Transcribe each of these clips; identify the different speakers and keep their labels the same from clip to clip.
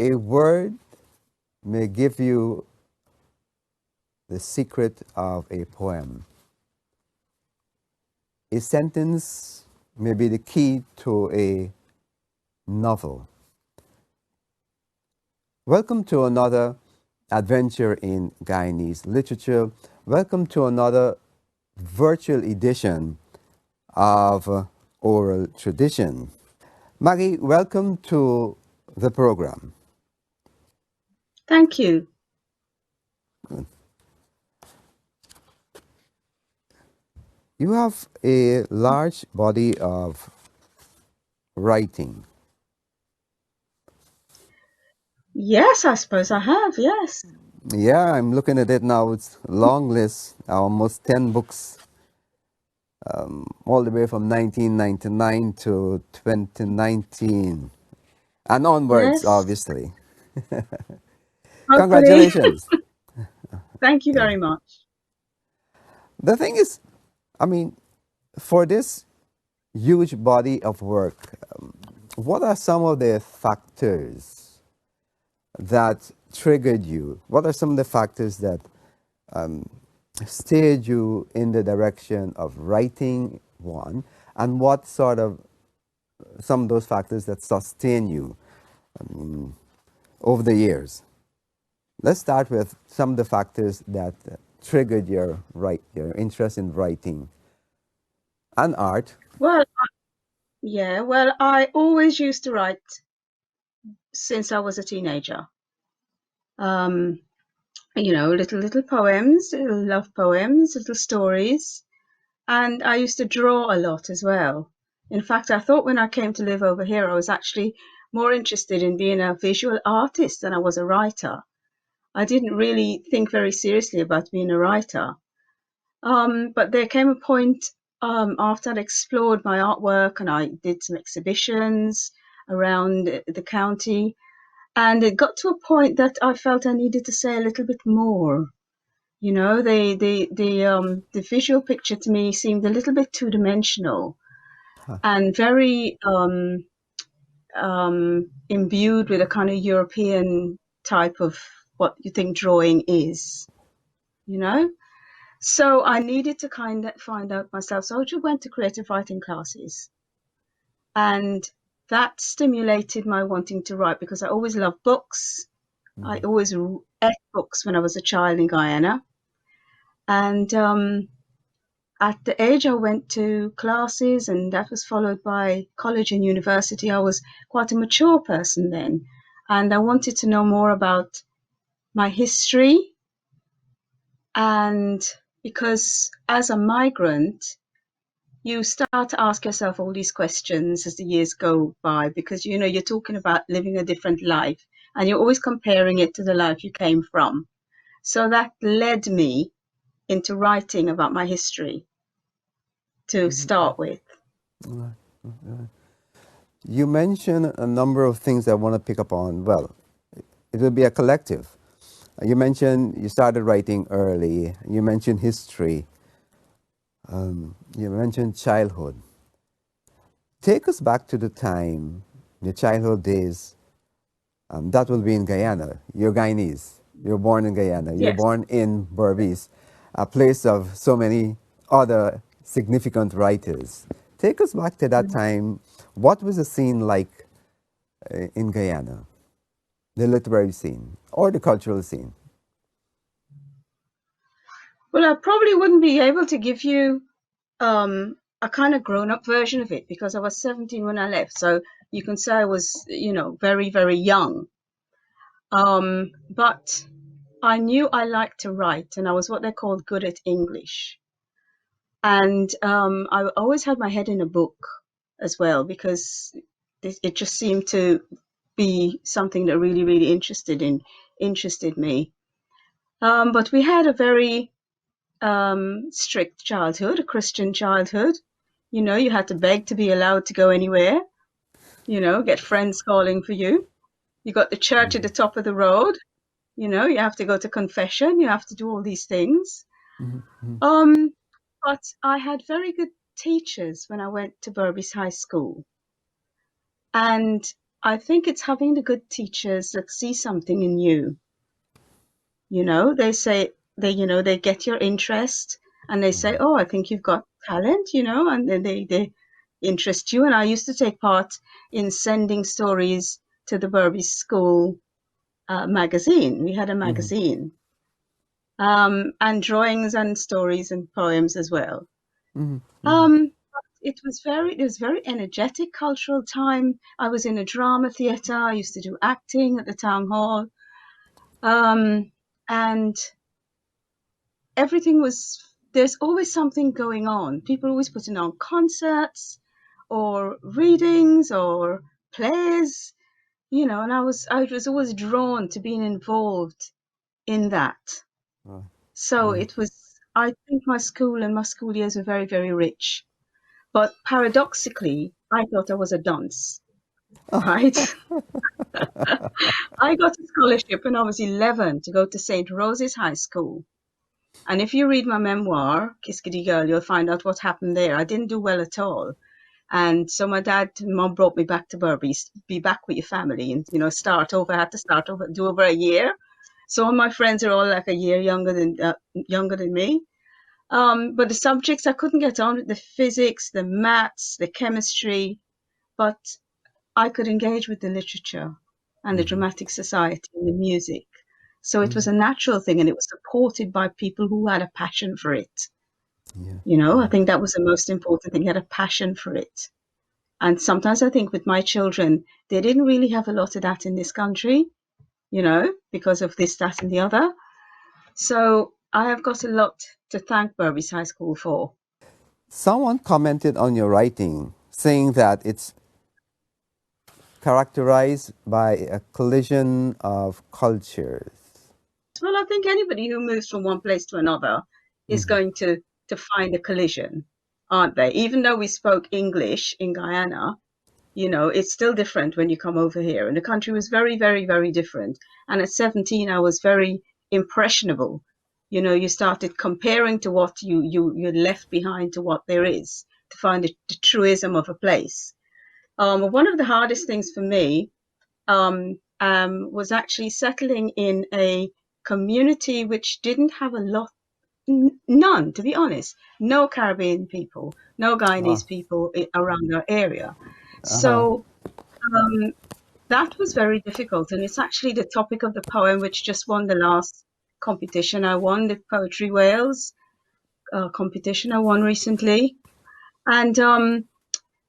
Speaker 1: A word may give you the secret of a poem. A sentence may be the key to a novel. Welcome to another adventure in Guyanese literature. Welcome to another virtual edition of Oral Tradition. Maggie, welcome to the program.
Speaker 2: Thank you.
Speaker 1: You have a large body of writing.
Speaker 2: Yes, I suppose I have, yes.
Speaker 1: Yeah, I'm looking at it now. It's a long list, almost 10 books, all the way from 1999 to 2019 and onwards,
Speaker 2: Yes,
Speaker 1: obviously.
Speaker 2: hopefully.
Speaker 1: Congratulations.
Speaker 2: Thank you
Speaker 1: Yeah.
Speaker 2: very much.
Speaker 1: The thing is, I mean, for this huge body of work, what are some of the factors that triggered you? What are some of the factors that steered you in the direction of writing one? And what sort of some of those factors that sustain you over the years? Let's start with some of the factors that triggered your interest in writing and art.
Speaker 2: Well, I always used to write since I was a teenager. Um, little poems, little love poems, little stories. And I used to draw a lot as well. In fact, I thought when I came to live over here, I was actually more interested in being a visual artist than I was a writer. I didn't really think very seriously about being a writer. But there came a point after I'd explored my artwork and I did some exhibitions around the county, and it got to a point that I felt I needed to say a little bit more. You know, the visual picture to me seemed a little bit two dimensional and very imbued with a kind of European type of what you think drawing is. You know. So I needed to kind of find out myself. So I just went to creative writing classes, and that stimulated my wanting to write because I always loved books. I always ate books when I was a child in Guyana. And at the age I went to classes, and that was followed by college and university, I was quite a mature person then. And I wanted to know more about my history. And because as a migrant, you start to ask yourself all these questions as the years go by because you're talking about living a different life and you're always comparing it to the life you came from. So that led me into writing about my history to start with.
Speaker 1: You mentioned a number of things I want to pick up on. Well, it will be a collective. You mentioned you started writing early. You mentioned history. You mentioned childhood. Take us back to the time, your childhood days. That will be in Guyana. You're Guyanese. You're born in Guyana. You're
Speaker 2: Yes.
Speaker 1: born in Berbice, a place of so many other significant writers. Take us back to that time. What was the scene like in Guyana? The literary scene or the cultural scene?
Speaker 2: Well, I probably wouldn't be able to give you a kind of grown-up version of it because I was 17 when I left. So you can say I was, very, very young. But I knew I liked to write and I was what they called good at English. And I always had my head in a book as well because it just seemed to be something that really, really interested me. But we had a very strict childhood, a Christian childhood. You had to beg to be allowed to go anywhere, get friends calling for you. You got the church at the top of the road, you have to go to confession, you have to do all these things. Um, but I had very good teachers when I went to Berbice High School. And I think it's having the good teachers that see something in you. You know, they say they get your interest and they say, "Oh, I think you've got talent," and then they interest you. And I used to take part in sending stories to the Berby School magazine. We had a
Speaker 1: Mm-hmm.
Speaker 2: magazine, and drawings and stories and poems as well.
Speaker 1: Mm-hmm. Mm-hmm.
Speaker 2: Um, it was very energetic cultural time. I was in a drama theatre. I used to do acting at the town hall. And everything was there's always something going on. People always putting on concerts or readings or plays, and I was always drawn to being involved in that.
Speaker 1: Right.
Speaker 2: So
Speaker 1: Right.
Speaker 2: it was I think my school years were very, very rich. But paradoxically, I thought I was a dunce, right? I got a scholarship when I was 11 to go to St. Rose's High School. And if you read my memoir, Kiskadee Girl, you'll find out what happened there. I didn't do well at all. And so my dad and mom brought me back to Burby, be back with your family and, start over. I had to start over, do over a year. So all my friends are all like a year younger than me. But the subjects I couldn't get on with the physics, the maths, the chemistry, but I could engage with the literature and the
Speaker 1: Mm-hmm.
Speaker 2: dramatic society and the music. So it
Speaker 1: Mm-hmm.
Speaker 2: was a natural thing and it was supported by people who had a passion for it.
Speaker 1: Yeah.
Speaker 2: I
Speaker 1: Yeah.
Speaker 2: think that was the most important thing, had a passion for it. And sometimes I think with my children, they didn't really have a lot of that in this country, because of this, that, and the other. So I have got a lot to thank Berbice High School for.
Speaker 1: Someone commented on your writing saying that it's characterized by a collision of cultures.
Speaker 2: Well, I think anybody who moves from one place to another is
Speaker 1: Mm-hmm.
Speaker 2: going to find a collision, aren't they? Even though we spoke English in Guyana, it's still different when you come over here. And the country was very, very, very different. And at 17, I was very impressionable. You started comparing to what you left behind to what there is to find the truism of a place. One of the hardest things for me was actually settling in a community which didn't have a lot, none, to be honest, no Caribbean people, no
Speaker 1: Ah,
Speaker 2: Guyanese people around our area.
Speaker 1: uh-huh.
Speaker 2: So um, that was very difficult. And it's actually the topic of the poem which just won the last competition. I won the Poetry Wales competition I won recently. And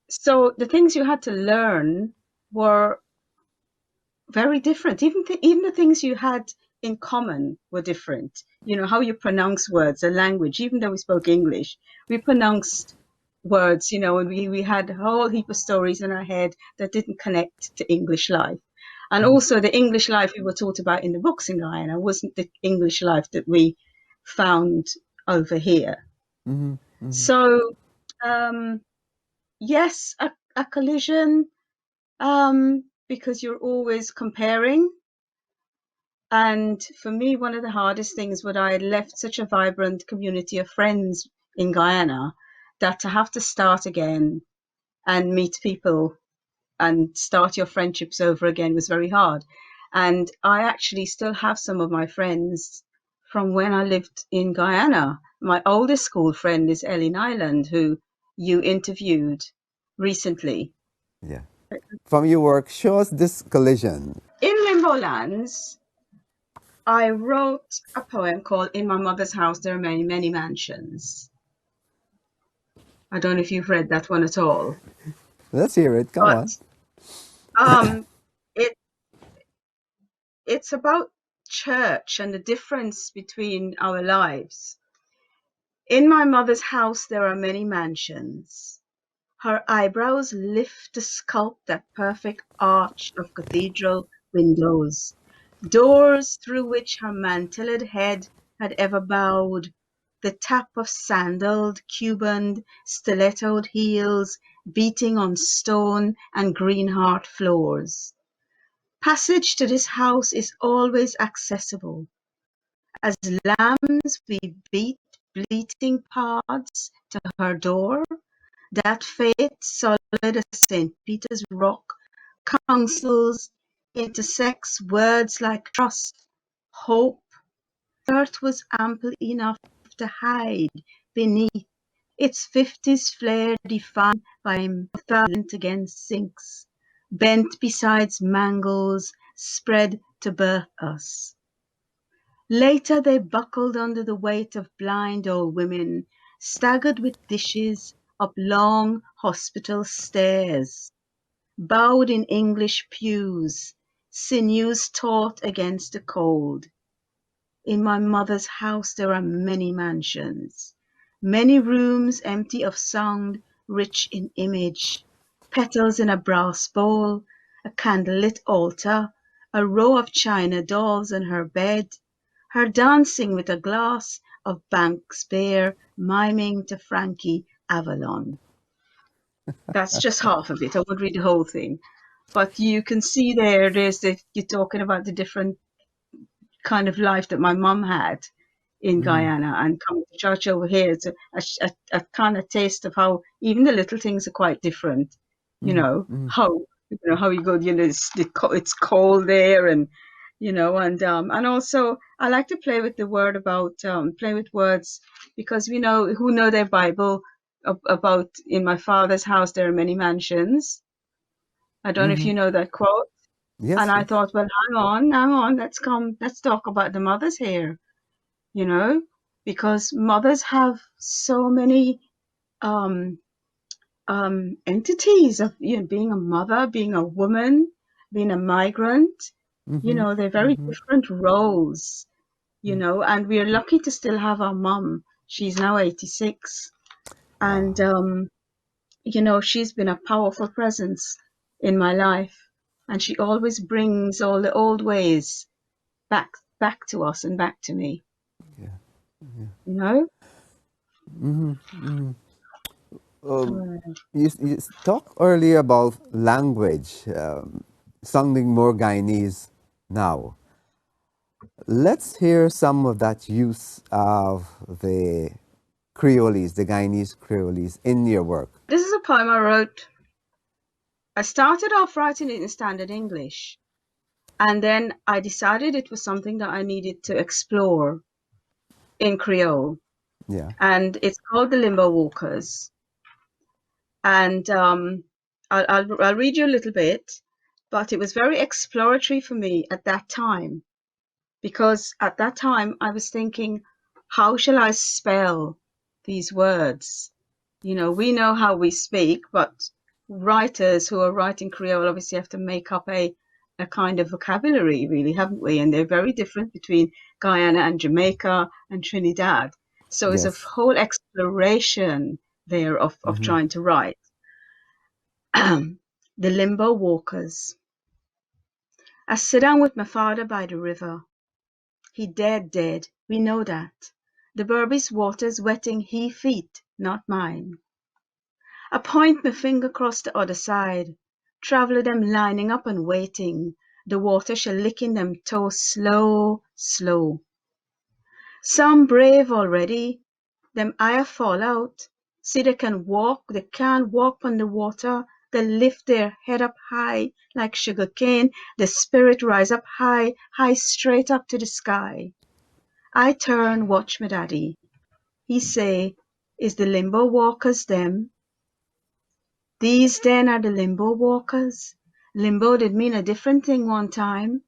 Speaker 2: so the things you had to learn were very different. Even the things you had in common were different. How you pronounce words, the language. Even though we spoke English, we pronounced words. And we had a whole heap of stories in our head that didn't connect to English life. And also the English life we were taught about in the books in Guyana wasn't the English life that we found over here.
Speaker 1: Mm-hmm. Mm-hmm.
Speaker 2: So yes, a collision, because you're always comparing. And for me, one of the hardest things was I had left such a vibrant community of friends in Guyana that to have to start again and meet people and start your friendships over again was very hard. And I actually still have some of my friends from when I lived in Guyana. My oldest school friend is Ellen Island, who you interviewed recently.
Speaker 1: Yeah. From your work, show us this collision.
Speaker 2: In Limbolands, I wrote a poem called In My Mother's House There Are Many, Many Mansions. I don't know if you've read that one at all,
Speaker 1: Let's hear it. Come
Speaker 2: but
Speaker 1: on.
Speaker 2: um, it it's about church and the difference between our lives. In my mother's house there are many mansions. Her eyebrows lift to sculpt that perfect arch of cathedral windows, doors through which her mantilled head had ever bowed, the tap of sandaled, Cubaned, stilettoed heels beating on stone and green heart floors. Passage to this house is always accessible. As lambs we beat bleating pods to her door, that faith solid as St. Peter's rock counsels, intersects words like trust, hope. The earth was ample enough to hide beneath its 50s flare defined by talent against sinks, bent besides mangles, spread to birth us. Later they buckled under the weight of blind old women, staggered with dishes up long hospital stairs, bowed in English pews, sinews taut against the cold. In my mother's house there are many mansions, many rooms empty of sound, rich in image, petals in a brass bowl, a candlelit altar, a row of china dolls on her bed, her dancing with a glass of Banks beer, miming to Frankie Avalon. That's just half of it. I won't read the whole thing. But you can see you're talking about the different kind of life that my mum had in
Speaker 1: Mm-hmm.
Speaker 2: Guyana, and coming to church over here, it's a kind of taste of how even the little things are quite different. You know
Speaker 1: Mm-hmm.
Speaker 2: how how you go. It's cold there, and and also I like to play with the word about play with words, because we know who know their Bible about in my father's house there are many mansions. I don't know if
Speaker 1: Mm-hmm.
Speaker 2: you know that quote. And
Speaker 1: Yes,
Speaker 2: I
Speaker 1: yes.
Speaker 2: thought, well, hang on, let's talk about the mothers here, you know, because mothers have so many um, entities of being a mother, being a woman, being a migrant.
Speaker 1: Mm-hmm.
Speaker 2: They're very
Speaker 1: Mm-hmm.
Speaker 2: different roles, and we're lucky to still have our mum. She's now 86, and
Speaker 1: Wow.
Speaker 2: she's been a powerful presence in my life, and she always brings all the old ways back back to us and back to me,
Speaker 1: Yeah.
Speaker 2: you know.
Speaker 1: Mm-hmm. Mm-hmm. Um,
Speaker 2: Mm.
Speaker 1: you talked earlier about language, sounding more Guyanese now. Let's hear some of that use of the Creoles, the Guyanese Creoles, in your work.
Speaker 2: This is a poem I wrote. I started off writing it in standard English, and then I decided it was something that I needed to explore in Creole,
Speaker 1: Yeah.
Speaker 2: and it's called the Limbowalkers. And I'll read you a little bit, but it was very exploratory for me at that time, because at that time I was thinking, how shall I spell these words? We know how we speak, but writers who are writing Creole obviously have to make up a kind of vocabulary, really, haven't we? And they're very different between Guyana and Jamaica and Trinidad. So it's a
Speaker 1: Yes.
Speaker 2: whole exploration there of
Speaker 1: Mm-hmm.
Speaker 2: trying to write. The Limbo Walkers. I sit down with my father by the river. He dead, we know that. The Berbice water's wetting he feet, not mine. I point my finger across the other side. Traveller them lining up and waiting. The water shall licking them toes slow, slow. Some brave already. Them eye fall out. See they can't walk on the water. They lift their head up high like sugar cane. The spirit rise up high, high straight up to the sky. I turn, watch my daddy. He say, is the limbo walkers them? These then are the limbo walkers. Limbo did mean a different thing one time.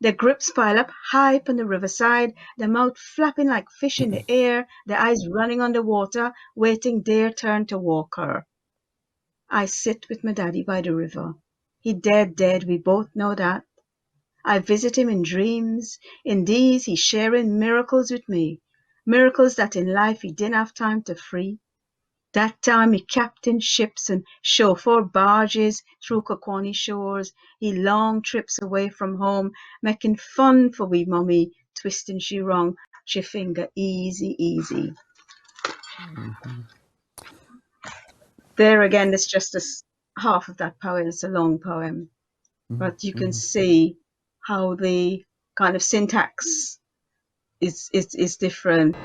Speaker 2: Their grips pile up high on the riverside, their mouth flapping like fish in the air, their eyes running underwater, waiting their turn to walker. I sit with my daddy by the river. He dead, we both know that. I visit him in dreams. In these he's sharing miracles with me. Miracles that in life he didn't have time to free. That time he captained ships and chauffeur barges through Kokwani shores. He long trips away from home, making fun for wee mummy, twisting she wrong, she finger easy, easy.
Speaker 1: Mm-hmm.
Speaker 2: There again, it's just half of that poem. It's a long poem, but you can
Speaker 1: Mm-hmm.
Speaker 2: see how the kind of syntax is different.